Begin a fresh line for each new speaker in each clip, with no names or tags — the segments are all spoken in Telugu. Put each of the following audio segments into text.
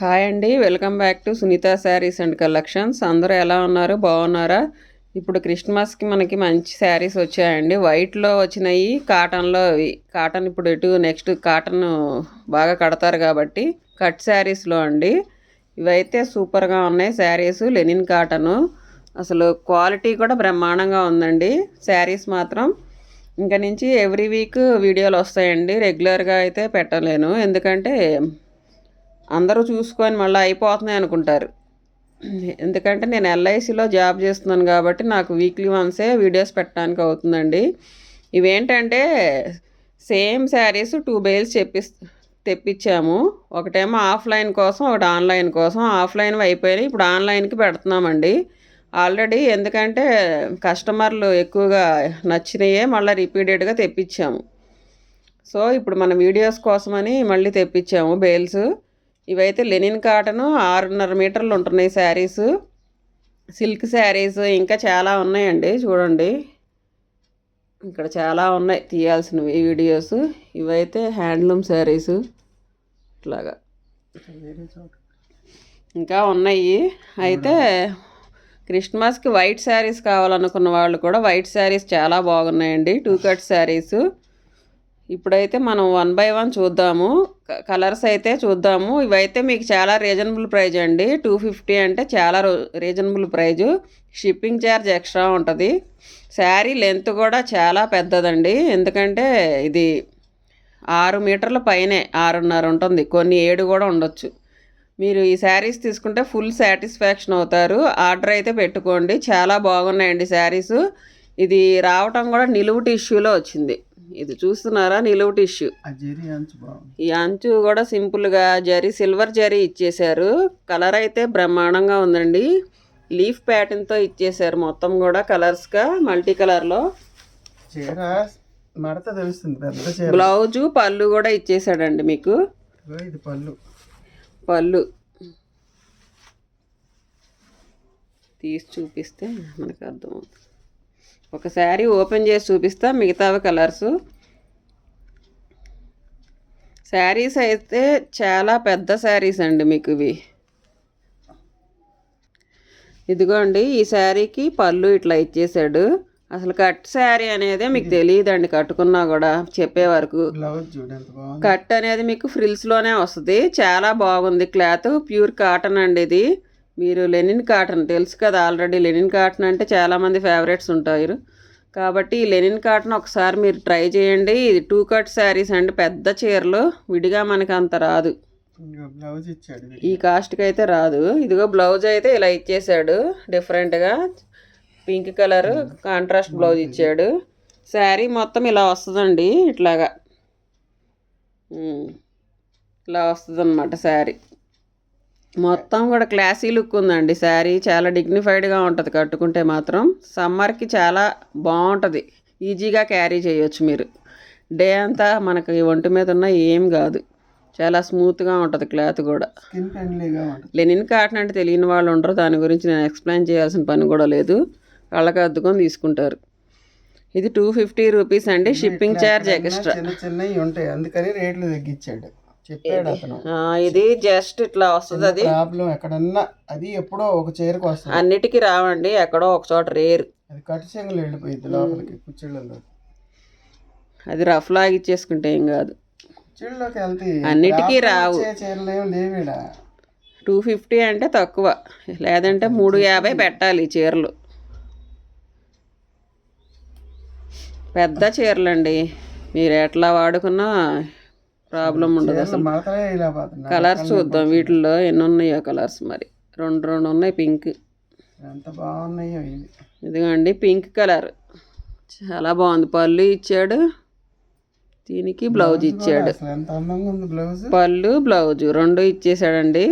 హాయ్ అండి, welcome back to Sunitha Sarees and collections. అందరూ ఎలా ఉన్నారు, బాగున్నారా? ఇప్పుడు క్రిస్మస్కి మనకి మంచి శారీస్ వచ్చాయండి. వైట్లో వచ్చినాయి, కాటన్లో. కాటన్ ఇప్పుడు నెక్స్ట్ కాటన్ బాగా కడతారు కాబట్టి కట్ శారీస్లో అండి. ఇవైతే సూపర్గా ఉన్నాయి శారీస్. లెనిన్ కాటను, అసలు క్వాలిటీ కూడా బ్రహ్మాండంగా ఉందండి. శారీస్ మాత్రం ఇంకా నుంచి ఎవ్రీ వీక్ వీడియోలు వస్తాయండి. రెగ్యులర్గా అయితే పెట్టలేను, ఎందుకంటే అందరూ చూసుకొని మళ్ళీ అయిపోతున్నాయి అనుకుంటారు. ఎందుకంటే నేను ఎల్ఐసిలో జాబ్ చేస్తున్నాను కాబట్టి నాకు వీక్లీ వన్సే వీడియోస్ పెట్టడానికి అవుతుందండి. ఇవేంటంటే సేమ్ శారీస్ 2 బేల్స్ తెప్పించాము. ఒకటేమో ఆఫ్లైన్ కోసం, ఒకటి ఆన్లైన్ కోసం. ఆఫ్లైన్ అయిపోయినాయి, ఇప్పుడు ఆన్లైన్కి పెడుతున్నామండి ఆల్రెడీ. ఎందుకంటే కస్టమర్లు ఎక్కువగా నచ్చినాయే మళ్ళీ రిపీటెడ్గా తెప్పించాము. సో ఇప్పుడు మన వీడియోస్ కోసమని మళ్ళీ తెప్పించాము బేల్స్. ఇవైతే లెనిన్ కాటను 6.5 మీటర్లు ఉంటున్నాయి శారీస్. సిల్క్ శారీస్ ఇంకా చాలా ఉన్నాయండి, చూడండి ఇక్కడ చాలా ఉన్నాయి తీయాల్సినవి వీడియోస్. ఇవైతే హ్యాండ్లూమ్ శారీస్ ఇట్లాగా ఇంకా ఉన్నాయి. అయితే క్రిస్మస్కి వైట్ శారీస్ కావాలనుకున్న వాళ్ళు కూడా వైట్ శారీస్ చాలా బాగున్నాయండి, 2 కట్ శారీస్. ఇప్పుడైతే మనం 1 బై 1 చూద్దాము. కలర్స్ అయితే చూద్దాము. ఇవైతే మీకు చాలా రీజనబుల్ ప్రైజ్ అండి. 250 అంటే చాలా reasonable price. Shipping charge extra ఉంటుంది. శారీ లెంత్ కూడా చాలా పెద్దదండి, ఎందుకంటే ఇది 6 మీటర్ల పైనే, 6.5 ఉంటుంది, కొన్ని 7 కూడా ఉండొచ్చు. మీరు ఈ శారీస్ తీసుకుంటే ఫుల్ సాటిస్ఫాక్షన్ అవుతారు. ఆర్డర్ అయితే పెట్టుకోండి, చాలా బాగున్నాయండి శారీస్. ఇది రావటం కూడా నిలువు టిష్యూలో వచ్చింది. ఇది చూస్తున్నారా, నిలువు టిష్యూ. ఈ అంచు కూడా సింపుల్గా సిల్వర్ జరీ ఇచ్చేసారు. కలర్ అయితే బ్రహ్మాండంగా ఉందండి. లీఫ్ ప్యాటర్న్తో ఇచ్చేసారు మొత్తం కూడా కలర్స్గా, మల్టీ కలర్లో. బ్లౌజు పళ్ళు కూడా ఇచ్చేసాడండి మీకు. పళ్ళు తీసి చూపిస్తే మనకు అర్థమవుతుంది. ఒక శారీ ఓపెన్ చేసి చూపిస్తా, మిగతావి కలర్స్. శారీస్ అయితే చాలా పెద్ద శారీస్ అండి మీకు ఇవి. ఇదిగోండి, ఈ శారీకి పళ్ళు ఇట్లా ఇచ్చేసాడు. అసలు కట్ శారీ అనేది మీకు తెలియదండి, కట్టుకున్నా కూడా చెప్పే వరకు. కట్ అనేది మీకు ఫ్రిల్స్లోనే వస్తుంది. చాలా బాగుంది క్లాత్, ప్యూర్ కాటన్ అండి ఇది. మీరు లెనిన్ కాటన్ తెలుసు కదా ఆల్రెడీ. లెనిన్ కాటన్ అంటే చాలామంది ఫేవరెట్స్ ఉంటారు కాబట్టి ఈ లెనిన్ కాటన్ ఒకసారి మీరు ట్రై చేయండి. ఇది 2 కట్ శారీస్ అండి, పెద్ద చీరలు. విడిగా మనకి అంత రాదు, బ్లౌజ్ ఇచ్చాడు ఈ కాస్ట్కి అయితే రాదు. ఇదిగో బ్లౌజ్ అయితే ఇలా ఇచ్చేసాడు డిఫరెంట్గా, పింక్ కలర్ కాంట్రాస్ట్ బ్లౌజ్ ఇచ్చాడు. శారీ మొత్తం ఇలా వస్తుందండి, ఇట్లాగా ఇలా వస్తుంది అన్నమాట శారీ మొత్తం కూడా. క్లాసీ లుక్ ఉందండి శారీ, చాలా డిగ్నిఫైడ్గా ఉంటుంది కట్టుకుంటే మాత్రం. సమ్మర్కి చాలా బాగుంటుంది, ఈజీగా క్యారీ చేయొచ్చు మీరు. డే అంతా మనకి ఒంటి మీద ఉన్న ఏం కాదు, చాలా స్మూత్గా ఉంటుంది క్లాత్ కూడా. లెనిన్ కాటన్ అంటే తెలియని వాళ్ళు ఉండరు, దాని గురించి నేను ఎక్స్ప్లెయిన్ చేయాల్సిన పని కూడా లేదు. కళ్ళకి అద్దుకొని తీసుకుంటారు. ఇది 250 రూపీస్ అండి, షిప్పింగ్ ఛార్జ్ ఎక్స్ట్రా.
చిన్నవి ఉంటాయి, అందుకని రేట్లు తగ్గించాడు చెప్పాడు అతను.
ఇది జస్ట్ ఇట్లా వస్తుంది. అది
ప్రాబ్లం ఎక్కడన్నా, అది ఎప్పుడో ఒక చీరకు వస్తుంది,
అన్నిటికీ రావండి, ఎక్కడో ఒక చోట రేరు.
అది కట్ చెంగులు వెళ్ళిపోయింది లోపలికి కుర్చీళ్ళలో.
అది రఫ్ లాగా ఇచ్చేసుకుంటే ఏం కాదు,
కుర్చీళ్ళలోకి వెళ్తాయి.
అన్నిటికీ రావు.
చీరలు ఏం లేవిడ.
250 అంటే తక్కువ, లేదంటే 350 పెట్టాలి చీరలు. పెద్ద చీరలండి, మీరు ఎట్లా వాడుకున్నా ప్రాబ్లం ఉండదు అసలు. కలర్స్ చూద్దాం, వీటిల్లో ఎన్ని ఉన్నాయో కలర్స్. మరి 2 ఉన్నాయి. పింక్
ఎంత బాగున్నాయో.
ఇదిగోండి పింక్ కలర్ చాలా బాగుంది. పళ్ళు ఇచ్చాడు, దీనికి బ్లౌజ్ ఇచ్చాడు.
ఎంత అందంగా ఉంది బ్లౌజ్.
పళ్ళు బ్లౌజ్ 2 ఇచ్చేసాడండి.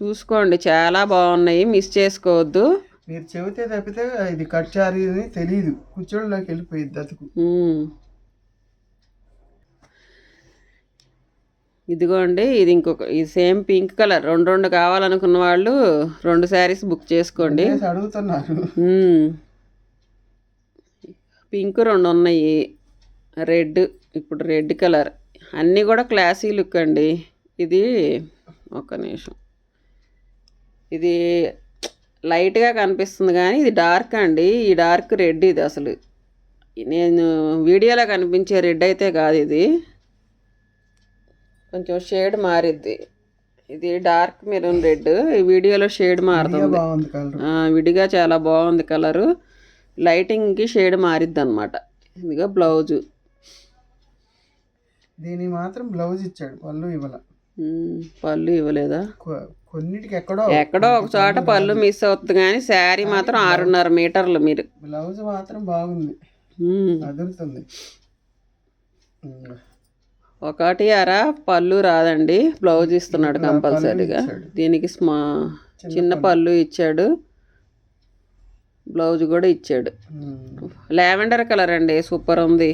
చూసుకోండి, చాలా బాగున్నాయి, మిస్ చేసుకోవద్దు.
మీరు చెబితే తప్పితే ఇది కట్ చారీ అని తెలియదు, కుర్చీళ్ళలోకి వెళ్ళిపోయింది అతుకు.
ఇదిగోండి, ఇది ఇంకొక, ఇది సేమ్ పింక్ కలర్. 2 కావాలనుకున్న వాళ్ళు 2 శారీస్ బుక్ చేసుకోండి.
అడుగుతున్నారు.
పింక్ 2 ఉన్నాయి, రెడ్, ఇప్పుడు రెడ్ కలర్. అన్నీ కూడా క్లాసీ లుక్ అండి. ఇది ఒక్క నిమిషం. ఇది లైట్గా కనిపిస్తుంది కానీ ఇది డార్క్ అండి. ఈ డార్క్ రెడ్ ఇది అసలు. నేను వీడియోలో కనిపించే రెడ్ అయితే కాదు, ఇది కొంచెం షేడ్ మారిద్ది. ఇది డార్క్ మెరూన్ రెడ్, ఈ వీడియోలో షేడ్ మారుతుంది.
బాగుంది కలర్.
విడిగా చాలా బాగుంది కలరు. లైటింగ్కి షేడ్ మారిద్ది అనమాట. ఇదిగో బ్లౌజు.
దీనికి మాత్రం బ్లౌజ్ ఇచ్చాడు, పళ్ళు ఇవ్వాల.
పళ్ళు ఇవ్వలేదా?
కొన్నిటికి
ఎక్కడో ఒక చోట పళ్ళు మిస్ అవుతుంది కానీ శారీ మాత్రం 6.5 మీటర్లు. మీరు
బ్లౌజ్ మాత్రం బాగుంది, అదురుతుంది.
ఒకటి అర పళ్ళు రాదండి, బ్లౌజ్ ఇస్తున్నాడు కంపల్సరీగా. దీనికి చిన్న పళ్ళు ఇచ్చాడు, బ్లౌజ్ కూడా ఇచ్చాడు. లావెండర్ కలర్ అండి, సూపర్ ఉంది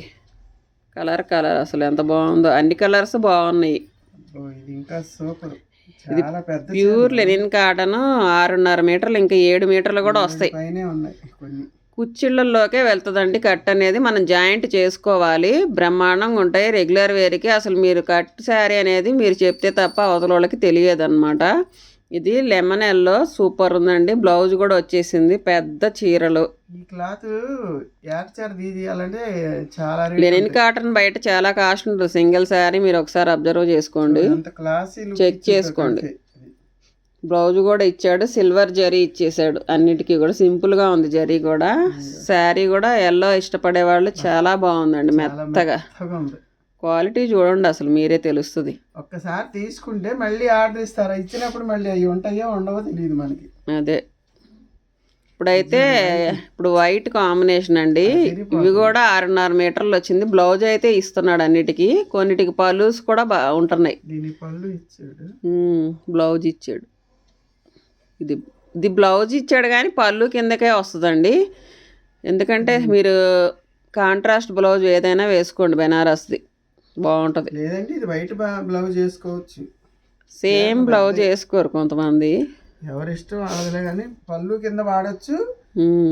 కలర్. అసలు ఎంత బాగుందో, అన్ని కలర్స్ బాగున్నాయి.
ఇది ఇంకా సూపర్.
ఇది ప్యూర్ లెనిన్ కాటన్. 6.5 మీటర్లు, ఇంకా 7 మీటర్లు కూడా వస్తాయి. కుచ్చిళ్ళల్లోకే వెళ్తుందండి కట్ అనేది. మనం జాయింట్ చేసుకోవాలి, బ్రహ్మాండంగా ఉంటాయి. రెగ్యులర్ వేర్కి అసలు మీరు కట్ శారీ అనేది మీరు చెప్తే తప్ప అవతల వాళ్ళకి తెలియదు అనమాట. ఇది లెమన్ ఎల్లో సూపర్ ఉందండి. బ్లౌజ్ కూడా వచ్చేసింది. పెద్ద చీరలు.
ఈ క్లాత్ తీయాలంటే చాలా
లెనిన్ కాటన్ బయట చాలా కాస్ట్ ఉంటుంది. సింగిల్ శారీ మీరు ఒకసారి అబ్జర్వ్ చేసుకోండి, చెక్ చేసుకోండి. బ్లౌజ్ కూడా ఇచ్చాడు, సిల్వర్ జరీ ఇచ్చేసాడు. అన్నిటికీ కూడా సింపుల్గా ఉంది జరీ కూడా. శారీ కూడా ఎల్లో ఇష్టపడే వాళ్ళు చాలా బాగుందండి, మెత్తగా. క్వాలిటీ చూడండి అసలు, మీరే తెలుస్తుంది.
ఒక్కసారి తీసుకుంటే మళ్ళీ ఆర్డర్ ఇస్తారా, ఇచ్చినప్పుడు మళ్ళీ అవి ఉంటాయో ఉండవో తెలియదు మనకి.
అదే ఇప్పుడైతే ఇప్పుడు వైట్ కాంబినేషన్ అండి. ఇవి కూడా 6.5 మీటర్లు వచ్చింది. బ్లౌజ్ అయితే ఇస్తున్నాడు అన్నిటికీ. కొన్నిటికి పళ్ళుస్ కూడా ఉంటున్నాయి.
పళ్ళు ఇచ్చాడు,
బ్లౌజ్ ఇచ్చాడు. ఇది బ్లౌజ్ ఇచ్చాడు కానీ పళ్ళు కిందకే వస్తుందండి. ఎందుకంటే మీరు కాంట్రాస్ట్ బ్లౌజ్ ఏదైనా వేసుకోండి, బెనారస్ది బాగుంటుంది.
లేదంటే ఇది వైట్ బ్లౌజ్ వేసుకోవచ్చు.
సేమ్ బ్లౌజ్ వేసుకోరు కొంతమంది,
ఎవరి ఇష్టం వాళ్ళదే. కానీ పళ్ళు కింద వాడచ్చు,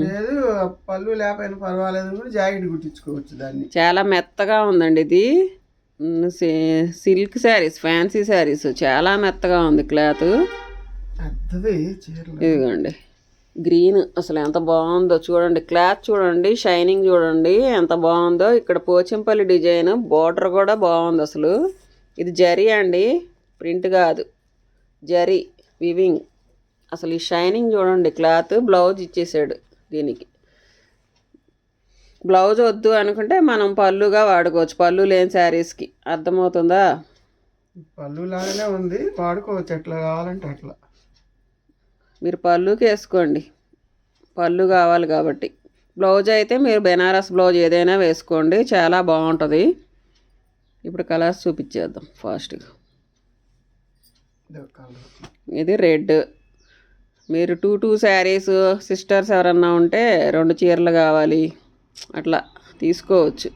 లేదు పళ్ళు లేకపోయినా పర్వాలేదు కూడా జాకెట్ కుట్టించుకోవచ్చు దాన్ని.
చాలా మెత్తగా ఉందండి ఇది. సిల్క్ శారీస్, ఫ్యాన్సీ శారీస్ చాలా మెత్తగా ఉంది క్లాత్. ఇదిగోండి గ్రీన్, అసలు ఎంత బాగుందో చూడండి. క్లాత్ చూడండి, షైనింగ్ చూడండి ఎంత బాగుందో. ఇక్కడ పోచంపల్లి డిజైన్, బోర్డర్ కూడా బాగుంది అసలు. ఇది జరీ అండి, ప్రింట్ కాదు, జరీ వివింగ్. అసలు ఈ షైనింగ్ చూడండి. క్లాత్ బ్లౌజ్ ఇచ్చేసాడు దీనికి. బ్లౌజ్ వద్దు అనుకుంటే మనం పళ్ళుగా వాడుకోవచ్చు, పళ్ళు లేని శారీస్కి. అర్థమవుతుందా?
పళ్ళు లాగానే ఉంది, వాడుకోవచ్చు ఎట్లా కావాలంటే అట్లా.
మీరు పళ్ళుకి వేసుకోండి, పళ్ళు కావాలి కాబట్టి. బ్లౌజ్ అయితే మీరు బెనారస్ బ్లౌజ్ ఏదైనా వేసుకోండి, చాలా బాగుంటుంది. ఇప్పుడు కలర్స్ చూపించేద్దాం ఫాస్ట్గా. ఇది రెడ్. మీరు 2 శారీస్ సిస్టర్స్ ఎవరన్నా ఉంటే 2 చీరలు కావాలి అట్లా తీసుకోవచ్చు.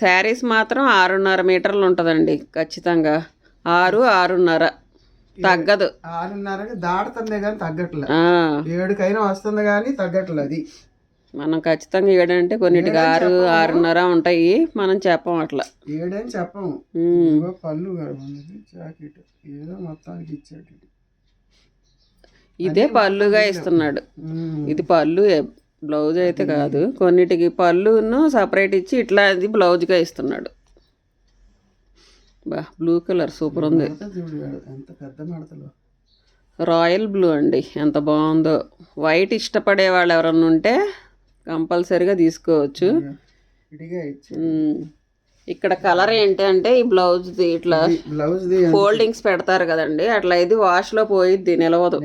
శారీస్ మాత్రం 6.5 మీటర్లు ఉంటుందండి ఖచ్చితంగా. 6.5 తగ్గదు.
6.5కి దాడుతుంది కానీ తగ్గట్లేదు. 7కైనా వస్తుంది కానీ తగ్గట్లేదు. అది
మనం ఖచ్చితంగా 7 అంటే కొన్నిటికి 6, 6.5 ఉంటాయి. మనం చెప్పం అట్లా.
7 అని చెప్పము. పళ్ళు జాకెట్ ఏదో మొత్తానికి ఇచ్చాడు.
ఇదే పళ్ళుగా ఇస్తున్నాడు. ఇది పళ్ళు, బ్లౌజ్ అయితే కాదు. కొన్నిటికి పళ్ళును సపరేట్ ఇచ్చి ఇట్లా అది బ్లౌజ్గా ఇస్తున్నాడు. బ్లూ కలర్ సూపర్ ఉంది, రాయల్ బ్లూ అండి, ఎంత బాగుందో. వైట్ ఇష్టపడే వాళ్ళు ఎవరన్నా ఉంటే కంపల్సరీగా తీసుకోవచ్చు. ఇక్కడ కలర్ ఏంటి అంటే ఈ బ్లౌజ్ది ఇట్లా ఫోల్డింగ్స్ పెడతారు కదండి, అట్లా ఇది వాష్లో పోయిద్ది, నిలవదు.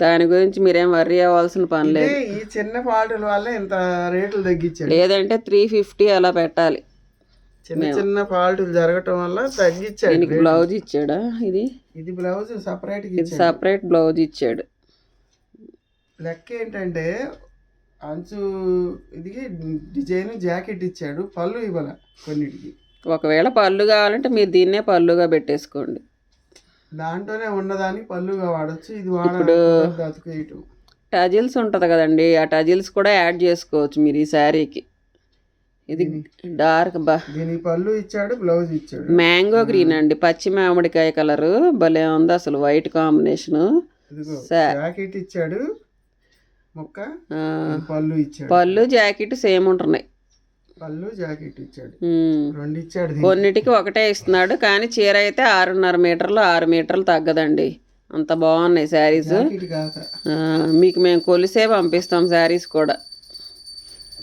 దాని గురించి మీరేం వర్రీ అవ్వాల్సిన పని లేదు.
ఈ చిన్న ఫాల్టుల వల్ల ఇంత రేట్లు తగ్గించాడు.
లేదంటే 350 అలా పెట్టాలి.
చిన్న ఫాల్టులు జరగటం వల్ల తగ్గించాడు.
దీనికి బ్లౌజ్ ఇచ్చాడా?
ఇది బ్లౌజ్ సపరేట్,
ఇది సపరేట్ బ్లౌజ్ ఇచ్చాడు.
లెక్క ఏంటంటే అంచు ఇది డిజైన్ జాకెట్ ఇచ్చాడు, పళ్ళు ఇవ్వాల కొన్నిటికి.
ఒకవేళ పళ్ళు కావాలంటే మీరు దీన్నే పళ్ళుగా పెట్టేసుకోండి,
దాంట్లోనే ఉన్నదాన్ని పళ్ళుగా వాడచ్చు. ఇది
ఇప్పుడు టజిల్స్ ఉంటుంది కదండి, ఆ టజిల్స్ కూడా యాడ్ చేసుకోవచ్చు మీరు ఈ శారీకి. ఇది డార్క్ బా
దీనికి పళ్ళు ఇచ్చాడు, బ్లౌజ్ ఇచ్చాడు.
మ్యాంగో గ్రీన్ అండి, పచ్చి మామిడికాయ కలరు భలే ఉంది అసలు, వైట్ కాంబినేషన్.
ఇదిగో జాకెట్ ఇచ్చాడు, మొక్క పళ్ళు ఇచ్చాడు.
పళ్ళు జాకెట్ సేమ్ ఉంటున్నాయి.
పళ్ళు జాకెట్ ఇచ్చాడు, రెండు ఇచ్చాడు.
కొన్నిటికి ఒకటే ఇస్తున్నాడు, కానీ చీర అయితే 6.5 మీటర్లు 6 మీటర్లు తగ్గదండి. అంత బాగున్నాయి శారీస్. మీకు మేము కొలిసే పంపిస్తాం శారీస్ కూడా.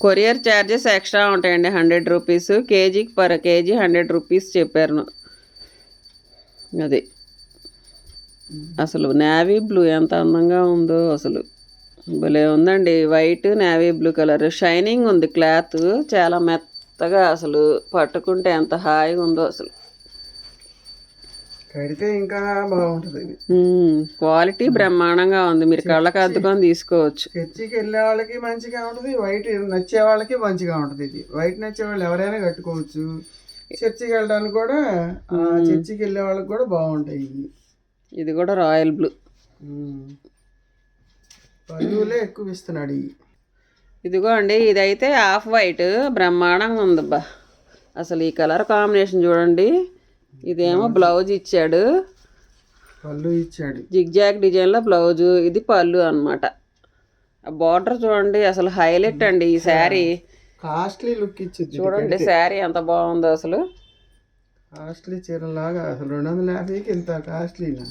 కొరియర్ ఛార్జెస్ ఎక్స్ట్రా ఉంటాయండి, 100 రూపీస్. కేజీకి పర్ కేజీ 100 రూపీస్ చెప్పారు. అది అసలు నేవీ బ్లూ ఎంత అందంగా ఉందో అసలు, భలే ఉందండి. White navy blue colour, shining ఉంది క్లాత్, చాలా మెత్తగా అసలు పట్టుకుంటే ఎంత హాయిగా ఉందో అసలు.
కడితే ఇంకా బాగుంటుంది.
క్వాలిటీ బ్రహ్మాండంగా ఉంది, మీరు కళ్ళకి అద్దుకొని తీసుకోవచ్చు.
చర్చికి వెళ్ళే వాళ్ళకి మంచిగా ఉంటుంది, వైట్ నచ్చే వాళ్ళకి మంచిగా ఉంటుంది. ఇది వైట్ నచ్చే వాళ్ళు ఎవరైనా కట్టుకోవచ్చు. చర్చికి వెళ్ళడానికి కూడా, చర్చికి వెళ్ళే వాళ్ళకి కూడా బాగుంటాయి.
ఇది కూడా రాయల్ బ్లూ,
పళ్ళులే ఎక్కువ ఇస్తున్నాడు.
ఇదిగో అండి, ఇదైతే ఆఫ్ వైట్ బ్రహ్మాండంగా ఉందబ్బా అసలు. ఈ కలర్ కాంబినేషన్ చూడండి. ఇదేమో బ్లౌజ్ ఇచ్చాడు,
పళ్ళు ఇచ్చాడు,
జిగ్జాగ్ డిజైన్లో బ్లౌజు. ఇది పళ్ళు అనమాట. ఆ బార్డర్ చూడండి అసలు హైలైట్ అండి. ఈ శారీ
కాస్ట్లీ లుక్ ఇచ్చింది
చూడండి, శారీ ఎంత బాగుందో అసలు.
కాస్ట్లీ చీరలాగా అసలు 250కి ఇంత కాస్ట్లీనా?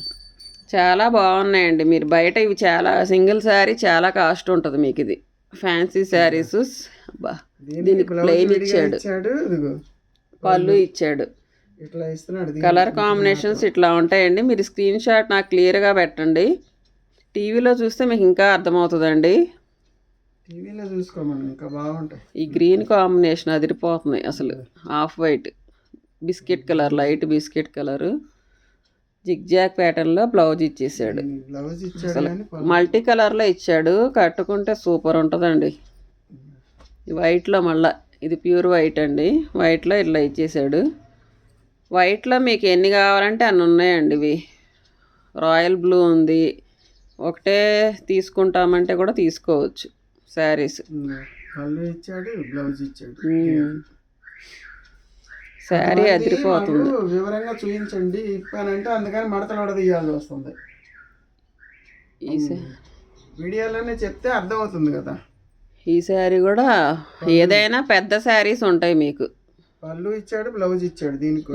చాలా
బాగున్నాయండి. మీరు బయట ఇవి చాలా సింగిల్ శారీ చాలా కాస్ట్ ఉంటుంది మీకు. ఇది ఫ్యాన్సీ శారీస్. దీనికి ప్లెయిన్ ఇచ్చాడు, పళ్ళు ఇచ్చాడు,
ఇట్లా ఇస్తున్నాడు.
కలర్ కాంబినేషన్స్ ఇట్లా ఉంటాయండి. మీరు స్క్రీన్ షాట్ నాకు క్లియర్గా పెట్టండి, టీవీలో చూస్తే మీకు ఇంకా అర్థమవుతుందండి.
టీవీలో చూసుకోమని ఇంకా బాగుంటాయి.
ఈ గ్రీన్ కాంబినేషన్ అదిరిపోతుంది అసలు. Off white, biscuit colour, light biscuit colour, zigzag ప్యాటర్న్లో బ్లౌజ్ ఇచ్చేసాడు.
బ్లౌజ్
అసలు మల్టీ కలర్లో ఇచ్చాడు, కట్టుకుంటే సూపర్ ఉంటుందండి. వైట్లో మళ్ళీ ఇది ప్యూర్ వైట్ అండి, వైట్లో ఇట్లా ఇచ్చేసాడు. వైట్లో మీకు ఎన్ని కావాలంటే అన్ని ఉన్నాయండి. ఇవి రాయల్ బ్లూ ఉంది, ఒకటే తీసుకుంటామంటే కూడా తీసుకోవచ్చు శారీస్.
పళ్ళు ఇచ్చాడు, బ్లౌజ్ ఇచ్చాడు.
శారీ అదిరిపోతుంది.
వివరంగా చూపించండి ఇప్పానంటే, అందుకని మడతలు వడదీయాల్సి వస్తుంది. వీడియోలోనే చెప్తే అర్థమవుతుంది కదా.
ఈ శారీ కూడా ఏదైనా పెద్ద శారీస్ ఉంటాయి మీకు.
పళ్ళు ఇచ్చాడు, బ్లౌజ్ ఇచ్చాడు. దీనికి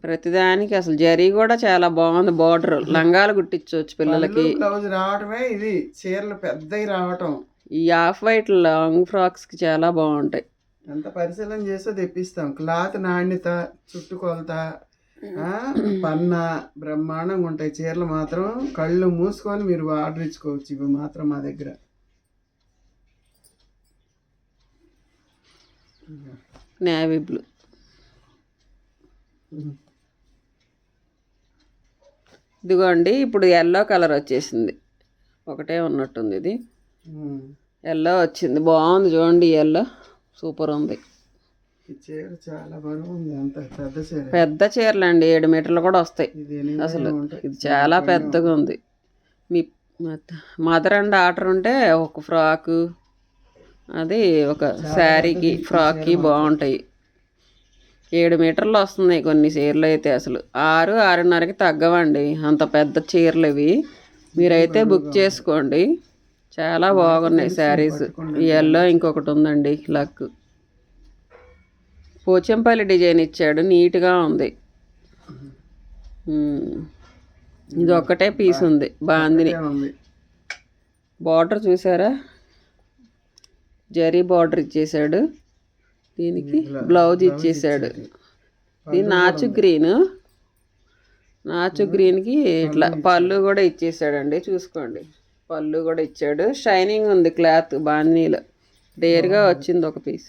ప్రతిదానికి అసలు జరీ కూడా చాలా బాగుంది. బార్డర్ లంగాలు కుట్టించవచ్చు పిల్లలకి.
బ్లౌజ్ రావటమే ఇది, చీరలు పెద్దవి రావటం.
ఈ ఆఫ్ వైట్ లాంగ్ ఫ్రాక్స్కి చాలా బాగుంటాయి.
ఎంత పరిశీలన చేస్తే తెప్పిస్తాం. క్లాత్ నాణ్యత, చుట్టుకొలత, పన్న బ్రహ్మాండంగా ఉంటాయి. చీరలు మాత్రం కళ్ళు మూసుకొని మీరు ఆర్డర్ ఇచ్చుకోవచ్చు. ఇవి మాత్రం మా దగ్గర.
నేవీ బ్లూ, ఇదిగోండి ఇప్పుడు ఎల్లో కలర్ వచ్చేసింది. ఒకటే ఉన్నట్టుంది, ఇది ఎల్లో వచ్చింది. బాగుంది చూడండి, ఎల్లో సూపర్ ఉంది.
చీర చాలా బరువు ఉంది, అంత పెద్ద చీర.
పెద్ద చీరలు అండి, 7 మీటర్లు కూడా వస్తాయి అసలు. ఇది చాలా పెద్దగా ఉంది. మీ మదర్ అండ్ డాటర్ ఉంటే ఒక ఫ్రాకు, అది ఒక శారీకి ఫ్రాక్కి బాగుంటాయి. 7 మీటర్లు వస్తున్నాయి కొన్ని చీరలు అయితే. అసలు 6-6.5కి తగ్గవండి అంత పెద్ద చీరలు ఇవి. మీరైతే బుక్ చేసుకోండి, చాలా బాగున్నాయి శారీస్. ఈ ఎల్లో ఇంకొకటి ఉందండి, లక్ పోచంపల్లి డిజైన్ ఇచ్చాడు, నీట్గా ఉంది. ఇది ఒక్కటే పీస్ ఉంది, బాందిని. బార్డర్ చూసారా, జరీ బార్డర్ ఇచ్చేసాడు. దీనికి బ్లౌజ్ ఇచ్చేసాడు. ఇది నాచు గ్రీన్, నాచు గ్రీన్కి ఇట్లా పళ్ళు కూడా ఇచ్చేసాడండి. చూసుకోండి, పళ్ళు కూడా ఇచ్చాడు. షైనింగ్ ఉంది క్లాత్, బాందినీలో డేర్గా వచ్చింది ఒక పీస్.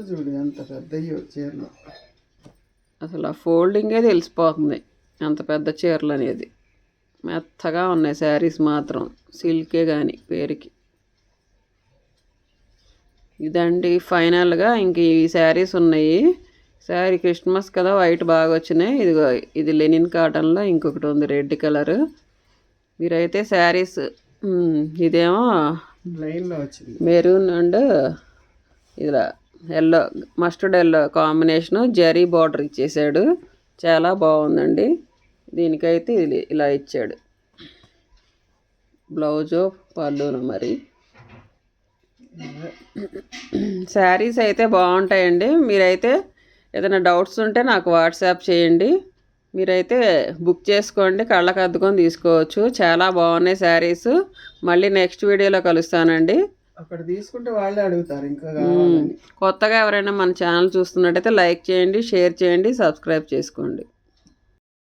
చూడు ఎంత పెద్ద చీరలు,
అసలు ఆ ఫోల్డింగే తెలిసిపోతుంది ఎంత పెద్ద చీరలు అనేది. మెత్తగా ఉన్నాయి శారీస్ మాత్రం, సిల్కే కానీ పేరుకి. ఇదండి ఫైనల్గా. ఇంక ఈ శారీస్ ఉన్నాయి. శారీ క్రిస్మస్ కదా, వైట్ బాగా వచ్చినాయి. ఇదిగో ఇది లెనిన్ కాటన్లో ఇంకొకటి ఉంది రెడ్ కలరు. మీరైతే శారీస్ ఇదేమో
లైన్లో వచ్చింది.
మెరూన్ అండ్ ఇలా yellow, mustard yellow combination zari border ఇచ్చేసాడు. చాలా బాగుందండి. దీనికైతే ఇది ఇలా ఇచ్చాడు. బ్లౌజు పళ్ళును. మరి శారీస్ అయితే బాగుంటాయండి. మీరైతే ఏదైనా డౌట్స్ ఉంటే నాకు వాట్సాప్ చేయండి. మీరైతే బుక్ చేసుకోండి, కళ్ళకు అద్దుకొని తీసుకోవచ్చు. చాలా బాగున్నాయి శారీస్. మళ్ళీ నెక్స్ట్ వీడియోలో కలుస్తానండి.
అక్కడ తీసుకుంటే వాళ్ళే అడుగుతారు ఇంకా కావాలని.
కొత్తగా ఎవరైనా మన ఛానల్ చూస్తున్నట్టయితే లైక్ చేయండి, షేర్ చేయండి, సబ్స్క్రైబ్ చేసుకోండి.